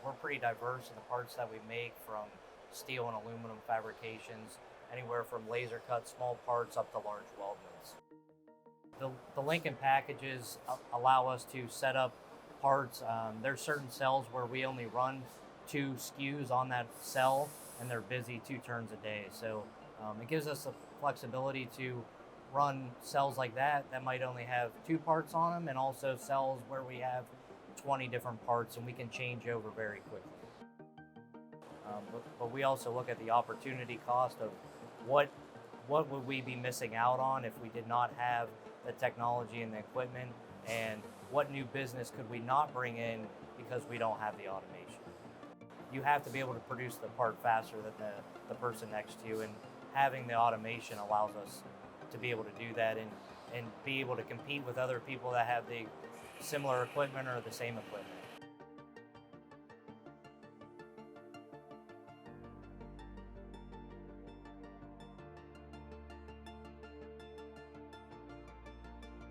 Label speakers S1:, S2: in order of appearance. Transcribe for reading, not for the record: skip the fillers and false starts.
S1: we're pretty diverse in the parts that we make, from steel and aluminum fabrications, anywhere from laser cut small parts up to large weldments. The Lincoln packages allow us to set up parts. There's certain cells where we only run 2 SKUs on that cell, and they're busy 2 turns a day. So it gives us the flexibility to run cells like that might only have 2 parts on them, and also cells where we have 20 different parts and we can change over very quickly. But we also look at the opportunity cost of what would we be missing out on if we did not have the technology and the equipment, and what new business could we not bring in because we don't have the automation. You have to be able to produce the part faster than the person next to you, and having the automation allows us to be able to do that and be able to compete with other people that have the similar equipment or the same equipment.